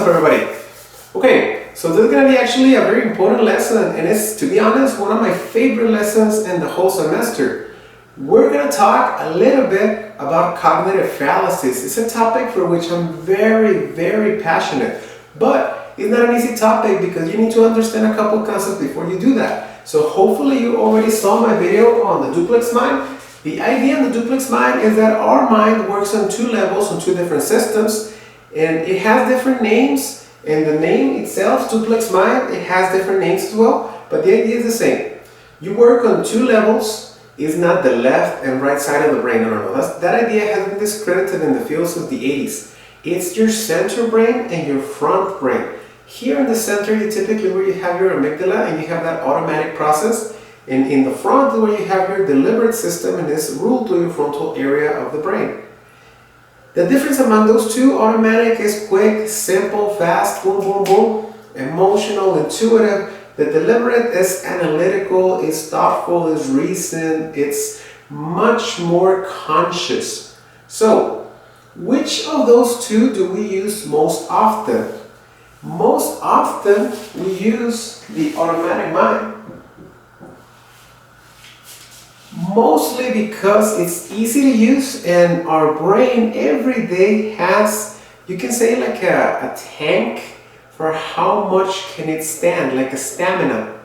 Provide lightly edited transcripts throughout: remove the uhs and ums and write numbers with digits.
everybody? Okay, so this is going to be actually a very important lesson, and it's, to be honest, one of my favorite lessons in the whole semester. We're going to talk a little bit about cognitive fallacies. It's a topic for which I'm very passionate, but it's not an easy topic because you need to understand a couple concepts before you do that. So hopefully you already saw my video on the Duplex Mind. The idea in the Duplex Mind is that our mind works on two levels, on two different systems, and it has different names, and the name itself, Duplex Mind, it has different names as well, but the idea is the same. You work on two levels. It's not the left and right side of the brain. No. That idea has been discredited in the field since the 80s. It's your center brain and your front brain. Here in the center, you typically where you have your amygdala and you have that automatic process. And in the front, where you have your deliberate system, and it's ruled through your frontal area of the brain. The difference among those two, automatic is quick, simple, fast, boom, boom, boom. Emotional, intuitive. The deliberate is analytical, is thoughtful, is reasoned, it's much more conscious. So, which of those two do we use most often? Most often, we use the automatic mind. Mostly because it's easy to use, and our brain every day has, you can say, like a tank for how much can it stand, like a stamina.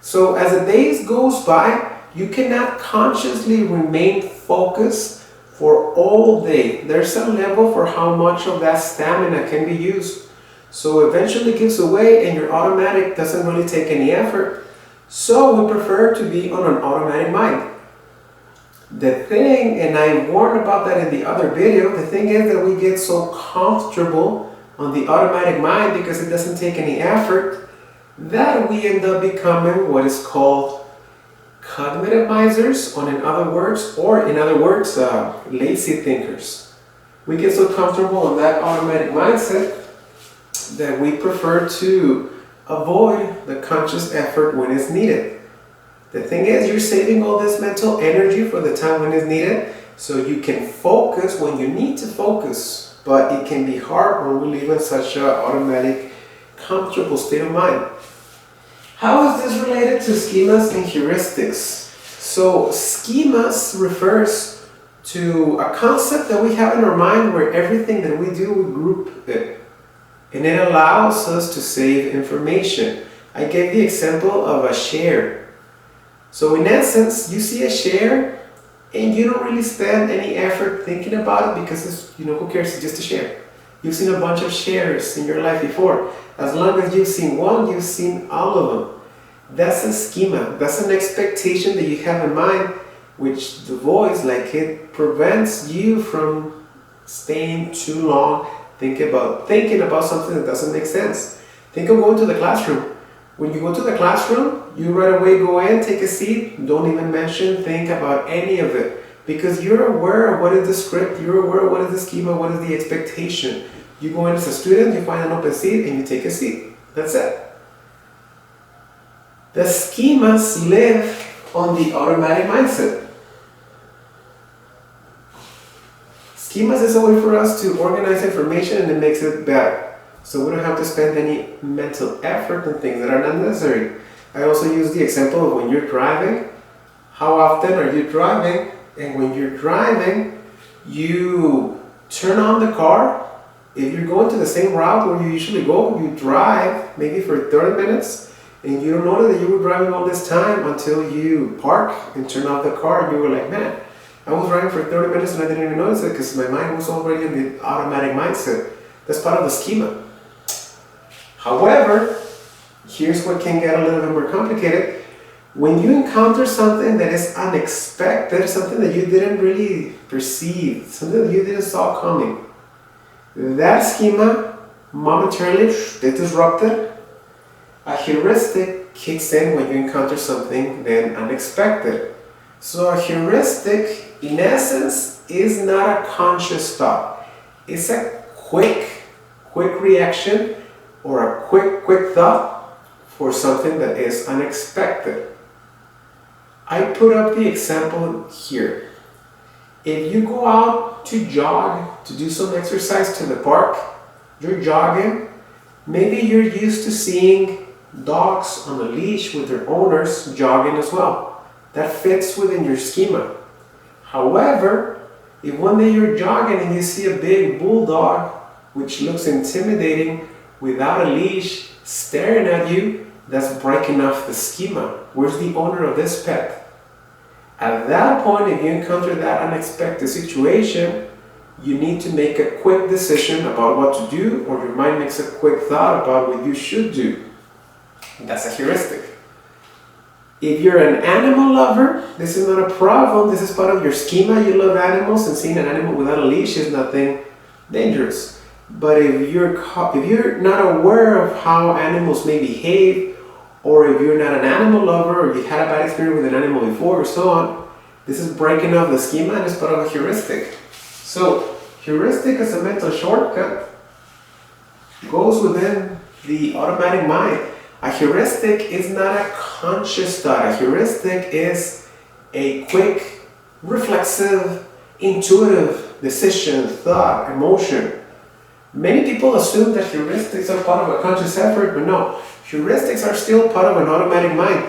So as the days goes by, you cannot consciously remain focused for all day. There's a level for how much of that stamina can be used. So eventually it gives away, and your automatic doesn't really take any effort. So we prefer to be on an automatic mind. The thing, and I warned about that in the other video, the thing is that we get so comfortable on the automatic mind because it doesn't take any effort that we end up becoming what is called cognitivizers, in other words, lazy thinkers. We get so comfortable in that automatic mindset that we prefer to avoid the conscious effort when it's needed. The thing is, you're saving all this mental energy for the time when it's needed, so you can focus when you need to focus, but it can be hard when we live in such an automatic, comfortable state of mind. How is this related to schemas and heuristics? So, schemas refers to a concept that we have in our mind where everything that we do, we group it, and it allows us to save information. I gave the example of a share. So in essence, you see a share and you don't really spend any effort thinking about it because it's, who cares, it's just a share. You've seen a bunch of shares in your life before. As long as you've seen one, you've seen all of them. That's a schema. That's an expectation that you have in mind, which the voice, like it prevents you from staying too long thinking about something that doesn't make sense. Think of going to the classroom. When you go to the classroom, you right away go in, take a seat, don't even think about any of it. Because you're aware of what is the script, you're aware of what is the schema, what is the expectation. You go in as a student, you find an open seat, and you take a seat. That's it. The schemas live on the automatic mindset. Schemas is a way for us to organize information, and it makes it better. So we don't have to spend any mental effort on things that are not necessary. I also use the example of when you're driving. How often are you driving? And when you're driving, you turn on the car. If you're going to the same route where you usually go, you drive maybe for 30 minutes, and you don't know that you were driving all this time until you park and turn off the car, and you were like, man, I was driving for 30 minutes and I didn't even notice it because my mind was already in the automatic mindset. That's part of the schema. However, here's what can get a little bit more complicated. When you encounter something that is unexpected, something that you didn't really perceive, something that you didn't saw coming, that schema momentarily is disrupted. A heuristic kicks in when you encounter something then unexpected. So a heuristic, in essence, is not a conscious thought. It's a quick reaction or a quick thought for something that is unexpected. I put up the example here. If you go out to jog, to do some exercise to the park, you're jogging, Maybe you're used to seeing dogs on a leash with their owners jogging as well. That fits within your schema. However, if one day you're jogging and you see a big bulldog, which looks intimidating, without a leash, staring at you, that's breaking off the schema. Where's the owner of this pet? At that point, if you encounter that unexpected situation, you need to make a quick decision about what to do, or your mind makes a quick thought about what you should do. That's a heuristic. If you're an animal lover, this is not a problem. This is part of your schema. You love animals, and seeing an animal without a leash is nothing dangerous. But if you're not aware of how animals may behave, or if you're not an animal lover, or you had a bad experience with an animal before, or so on, this is breaking up the schema and it's part of a heuristic. So, heuristic as a mental shortcut goes within the automatic mind. A heuristic is not a conscious thought. A heuristic is a quick, reflexive, intuitive decision, thought, emotion. Many people assume that heuristics are part of a conscious effort, but no. Heuristics are still part of an automatic mind.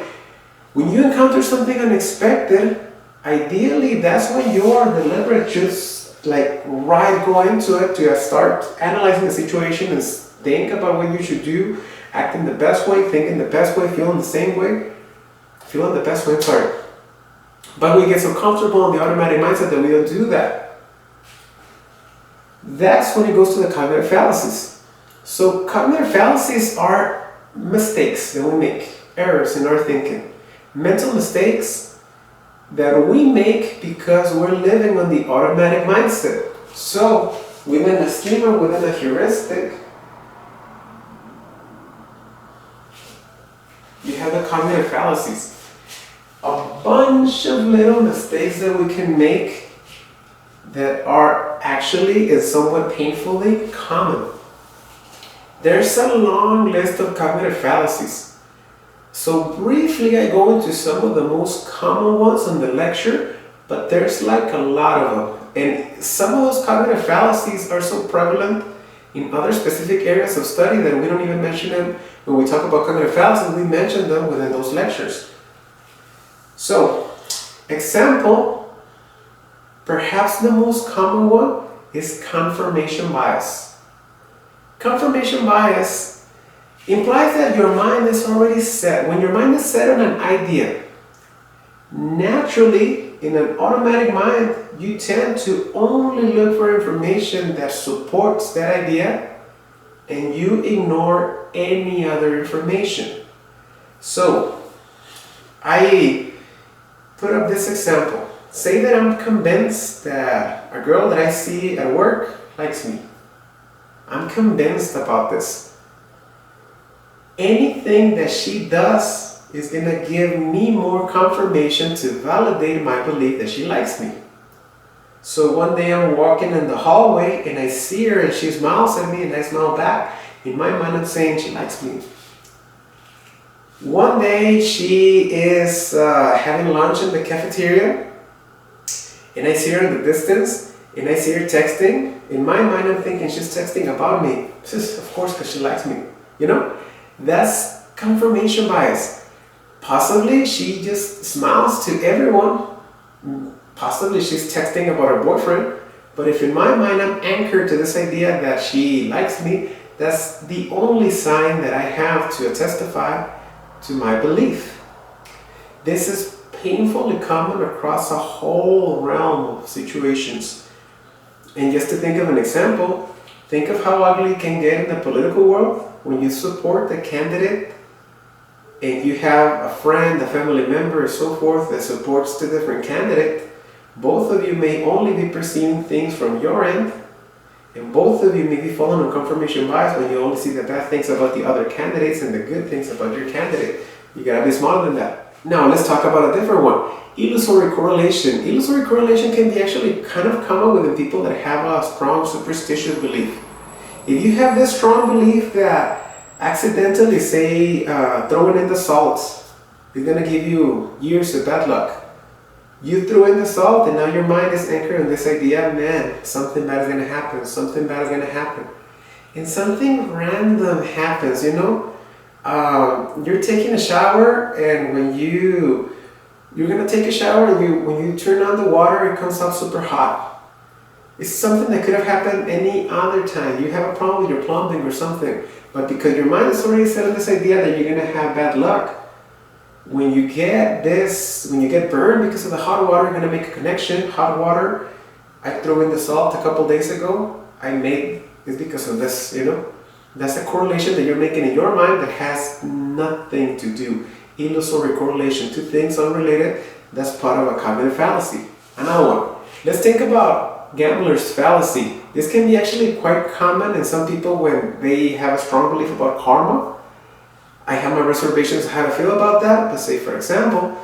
When you encounter something unexpected, ideally that's when your deliberate just go into it to start analyzing the situation and think about what you should do, act in the best way, think in the best way, feel in the same way, But we get so comfortable in the automatic mindset that we don't do that. That's when it goes to the cognitive fallacies. So cognitive fallacies are mistakes that we make, errors in our thinking, mental mistakes that we make because we're living on the automatic mindset. So within a schema, within a heuristic, you have the cognitive fallacies. A bunch of little mistakes that we can make that are actually and somewhat painfully common. There's a long list of cognitive fallacies. So briefly I go into some of the most common ones in the lecture, but there's like a lot of them. And some of those cognitive fallacies are so prevalent in other specific areas of study that we don't even mention them. When we talk about cognitive fallacies, we mention them within those lectures. So, example, perhaps the most common one is confirmation bias. Confirmation bias implies that your mind is already set. When your mind is set on an idea, naturally, in an automatic mind, you tend to only look for information that supports that idea, and you ignore any other information. So, I put up this example. Say that I'm convinced that a girl that I see at work likes me. I'm convinced about this. Anything that she does is going to give me more confirmation to validate my belief that she likes me. So one day I'm walking in the hallway and I see her and she smiles at me and I smile back. In my mind I'm saying she likes me. One day she is having lunch in the cafeteria and I see her in the distance and I see her texting. In my mind I'm thinking she's texting about me. This is of course because she likes me. You know, that's confirmation bias. Possibly she just smiles to everyone. Possibly she's texting about her boyfriend. But if in my mind I'm anchored to this idea that she likes me, that's the only sign that I have to testify to my belief. This is painfully common across a whole realm of situations. And just to think of an example, think of how ugly it can get in the political world when you support a candidate and you have a friend, a family member, or so forth that supports the different candidate. Both of you may only be perceiving things from your end, and both of you may be falling on confirmation bias when you only see the bad things about the other candidates and the good things about your candidate. You gotta be smarter than that. Now let's talk about a different one. Illusory correlation. Illusory correlation can be actually kind of common within people that have a strong superstitious belief. If you have this strong belief that accidentally, say, throwing in the salt is gonna give you years of bad luck. You threw in the salt and now your mind is anchored on this idea, man, something bad is going to happen, something bad is going to happen. and something random happens, you know? You're taking a shower, and when you're gonna take a shower, and when you turn on the water, it comes out super hot. It's something that could have happened any other time. You have a problem with your plumbing or something, but because your mind is already set on this idea that you're gonna have bad luck, when you get burned because of the hot water, you're gonna make a connection. Hot water, I threw in the salt a couple days ago. It's because of this, you know? That's a correlation that you're making in your mind that has nothing to do. Illusory correlation, two things unrelated. That's part of a cognitive fallacy. Another one. Let's think about gambler's fallacy. This can be actually quite common in some people when they have a strong belief about karma. I have my reservations how to feel about that, but say for example,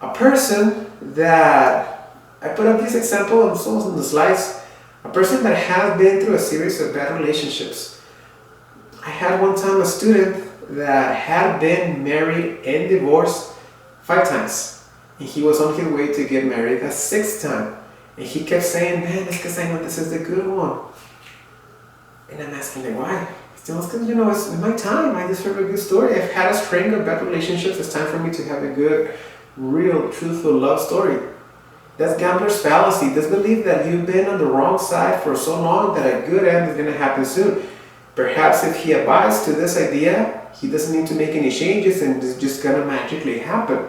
a person that, I put up this example and so on the slides, a person that has been through a series of bad relationships. I had one time a student that had been married and divorced 5 times. And he was on his way to get married a 6th time. And he kept saying, man, it's because I know this is the good one. And I'm asking him, why? Still, it's because, you know, it's my time. I deserve a good story. I've had a string of bad relationships. It's time for me to have a good, real, truthful love story. That's gambler's fallacy. This belief that you've been on the wrong side for so long that a good end is going to happen soon. Perhaps if he abides to this idea, he doesn't need to make any changes and it's just going to magically happen.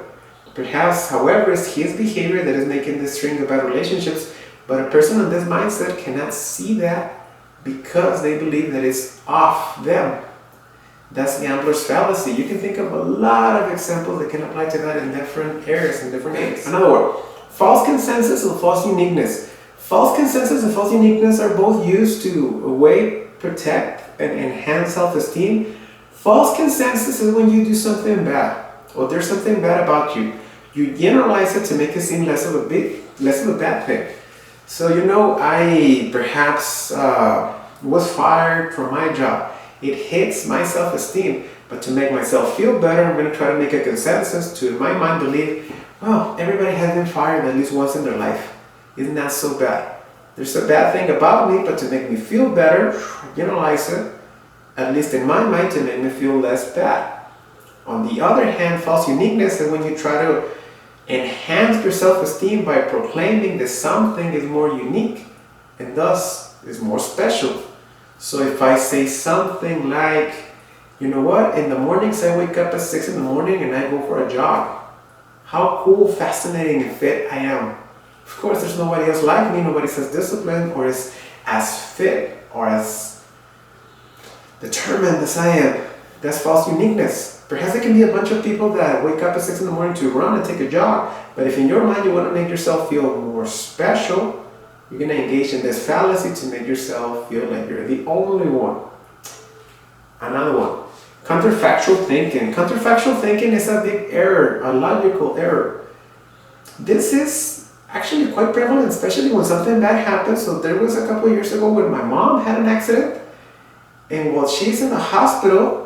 Perhaps, however, it's his behavior that is making this string of bad relationships, but a person on this mindset cannot see that because they believe that it's off them. That's gambler's fallacy. You can think of a lot of examples that can apply to that in different areas and different ways. Another word, false consensus and false uniqueness. False consensus and false uniqueness are both used to weigh, protect, and enhance self-esteem. False consensus is when you do something bad, or there's something bad about you. You generalize it to make it seem less of a bad thing. So, you know, I perhaps was fired from my job. It hits my self-esteem, but to make myself feel better, I'm going to try to make a consensus to, in my mind, believe, well, everybody has been fired at least once in their life. Isn't that so bad? There's a bad thing about me, but to make me feel better, generalize it, at least in my mind, to make me feel less bad. On the other hand, false uniqueness is when you try to enhance your self-esteem by proclaiming that something is more unique and thus is more special. So if I say something like, you know what, in the mornings I wake up at 6 in the morning and I go for a jog. How cool, fascinating, and fit I am. Of course, there's nobody else like me, nobody's as disciplined or is as fit or as determined as I am. That's false uniqueness. Perhaps there can be a bunch of people that wake up at 6 in the morning to run and take a jog, but if in your mind you want to make yourself feel more special, you're going to engage in this fallacy to make yourself feel like you're the only one. Another one, counterfactual thinking. Counterfactual thinking is a big error, a logical error. This is actually quite prevalent, especially when something bad happens. So there was a couple of years ago when my mom had an accident, and while she's in the hospital,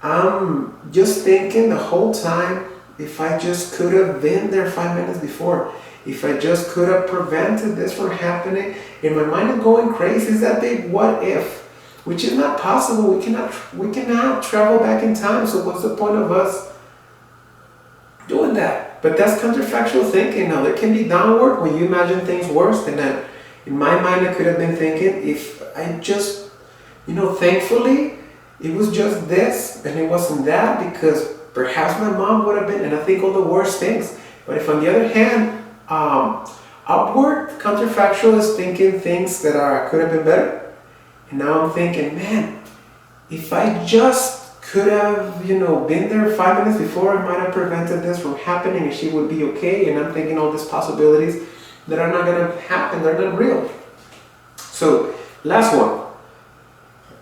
I'm just thinking the whole time, if I just could have been there 5 minutes before, if I just could have prevented this from happening, and my mind is going crazy. Is that big what if, which is not possible. We cannot travel back in time. So what's the point of us doing that? But that's counterfactual thinking. Now there can be downward when you imagine things worse than that. In my mind, I could have been thinking, if I just, thankfully, it was just this and it wasn't that, because perhaps my mom would have been, and I think all the worst things. But if on the other hand, upward counterfactual is thinking things that could have been better. And now I'm thinking, man, if I just could have, been there 5 minutes before, I might have prevented this from happening and she would be okay. And I'm thinking all these possibilities that are not going to happen, they're not real. So, last one.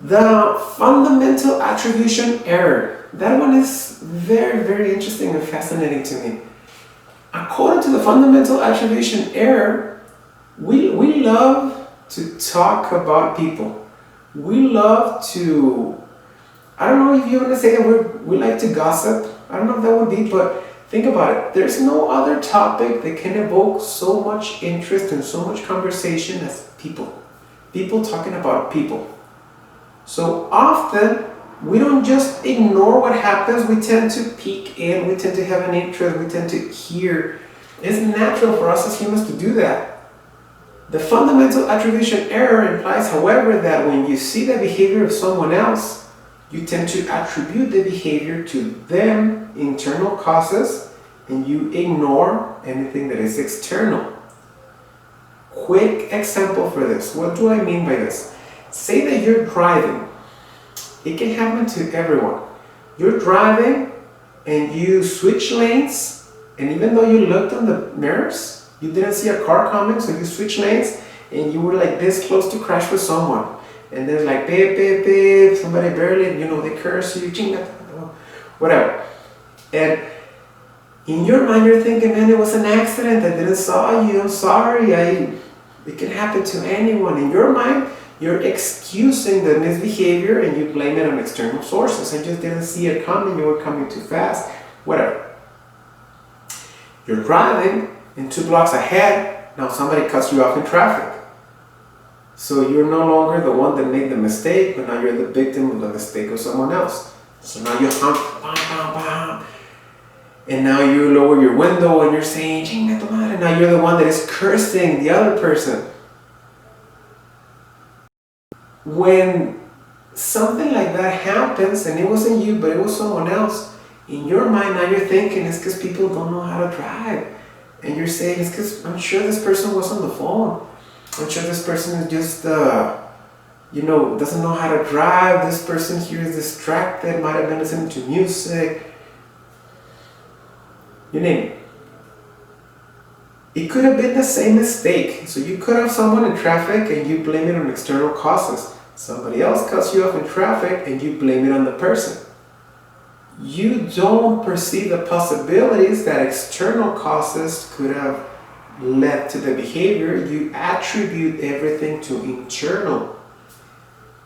The fundamental attribution error. That one is very, very interesting and fascinating to me. According to the fundamental attribution error, we love to talk about people. We love to, I don't know if you want to say that we like to gossip. I don't know if that would be, but think about it. There's no other topic that can evoke so much interest and so much conversation as people. People talking about people. So often, we don't just ignore what happens, we tend to peek in, we tend to have an interest, we tend to hear. It's natural for us as humans to do that. The fundamental attribution error implies, however, that when you see the behavior of someone else, you tend to attribute the behavior to them, internal causes, and you ignore anything that is external. Quick example for this. What do I mean by this? Say that you're driving. It can happen to everyone. You're driving and you switch lanes, and even though you looked on the mirrors, you didn't see a car coming, so you switch lanes and you were like this close to crash with someone. And there's like beep, beep, beep, somebody barely, they curse you, whatever. And in your mind you're thinking, man, it was an accident, I didn't saw you, I'm sorry, it can happen to anyone. In your mind, you're excusing the misbehavior and you blame it on external sources. I just didn't see it coming, you were coming too fast, whatever. You're driving and 2 blocks ahead, now somebody cuts you off in traffic. So you're no longer the one that made the mistake, but now you're the victim of the mistake of someone else. So now you honk, bam, bam, bam. And now you lower your window and you're saying, chinga tu madre. Now you're the one that is cursing the other person. When something like that happens, and it wasn't you, but it was someone else, in your mind now you're thinking it's because people don't know how to drive. And you're saying it's because I'm sure this person was on the phone. I'm sure this person is just, doesn't know how to drive. This person here is distracted, might have been listening to music. You name it. It could have been the same mistake. So you cut off someone in traffic and you blame it on external causes. Somebody else cuts you off in traffic and you blame it on the person. You don't perceive the possibilities that external causes could have led to the behavior. You attribute everything to internal.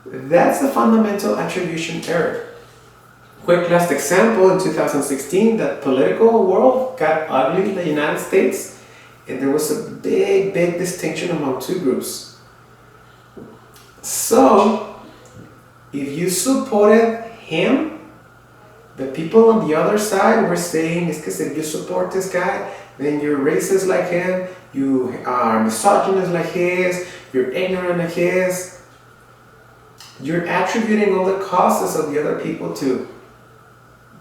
That's the fundamental attribution error. Quick last example, in 2016, the political world got ugly in the United States, and there was a big distinction among 2 groups. So, if you supported him, the people on the other side were saying, it's because if you support this guy, then you're racist like him, you are misogynist like his, you're ignorant like his. You're attributing all the causes of the other people to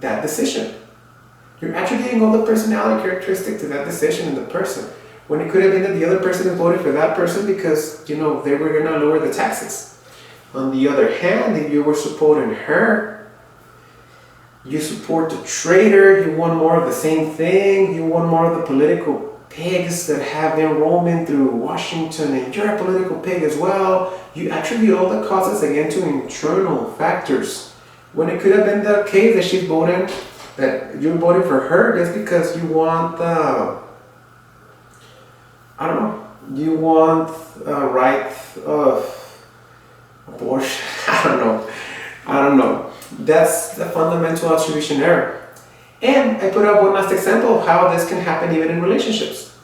that decision. You're attributing all the personality characteristics to that decision in the person, when it could have been that the other person voted for that person because, they were going to lower the taxes. On the other hand, if you were supporting her, you support the traitor, you want more of the same thing, you want more of the political pigs that have been roaming through Washington, and you're a political pig as well. You attribute all the causes again to internal factors, when it could have been the case that she's voting, that you're voting for her just because you want you want right of abortion. I don't know. That's the fundamental attribution error. And I put up one last example of how this can happen even in relationships.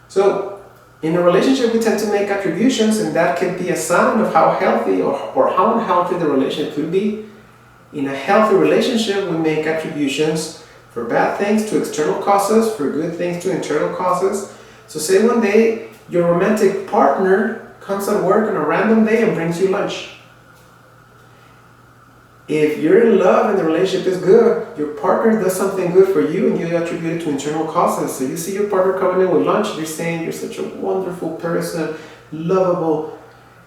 So, in a relationship, we tend to make attributions, and that can be a sign of how healthy or how unhealthy the relationship could be. In a healthy relationship, we make attributions for bad things to external causes, for good things to internal causes. So say one day, your romantic partner comes at work on a random day and brings you lunch. If you're in love and the relationship is good, your partner does something good for you and you attribute it to internal causes. So you see your partner coming in with lunch, you're saying you're such a wonderful person, lovable.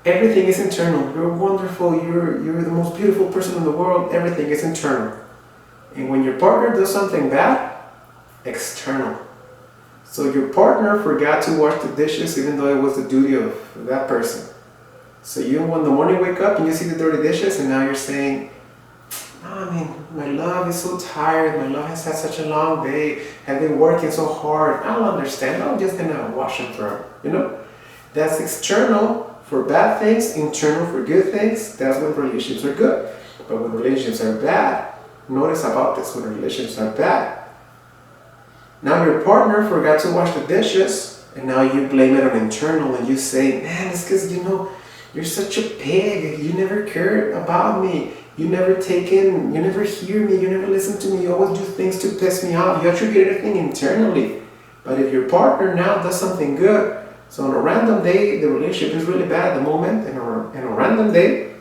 Everything is internal. You're wonderful. You're the most beautiful person in the world. Everything is internal. And when your partner does something bad, external. So your partner forgot to wash the dishes even though it was the duty of that person. So you, when the morning wake up and you see the dirty dishes, and now you're saying, my love is so tired. My love has had such a long day. I've been working so hard. I'll understand. I'm just gonna wash and throw. That's external for bad things, internal for good things. That's when relationships are good. But when relationships are bad, notice about this, when relationships are bad, now your partner forgot to wash the dishes, and now you blame it on internal, and you say, man, it's because, You're such a pig. You never cared about me. You never hear me. You never listen to me. You always do things to piss me off. You attribute everything internally. But if your partner now does something good, so on a random day, the relationship is really bad at the moment, and on a random day,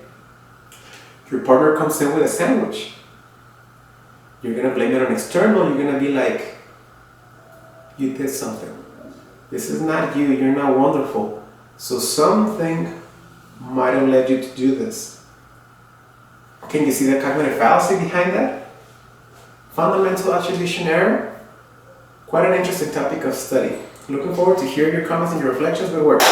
your partner comes in with a sandwich. You're going to blame it on external. You're going to be like, you did something. This is not you. You're not wonderful. So something might have led you to do this. Can you see the cognitive fallacy behind that? Fundamental attribution error? Quite an interesting topic of study. Looking forward to hearing your comments and your reflections. Good work.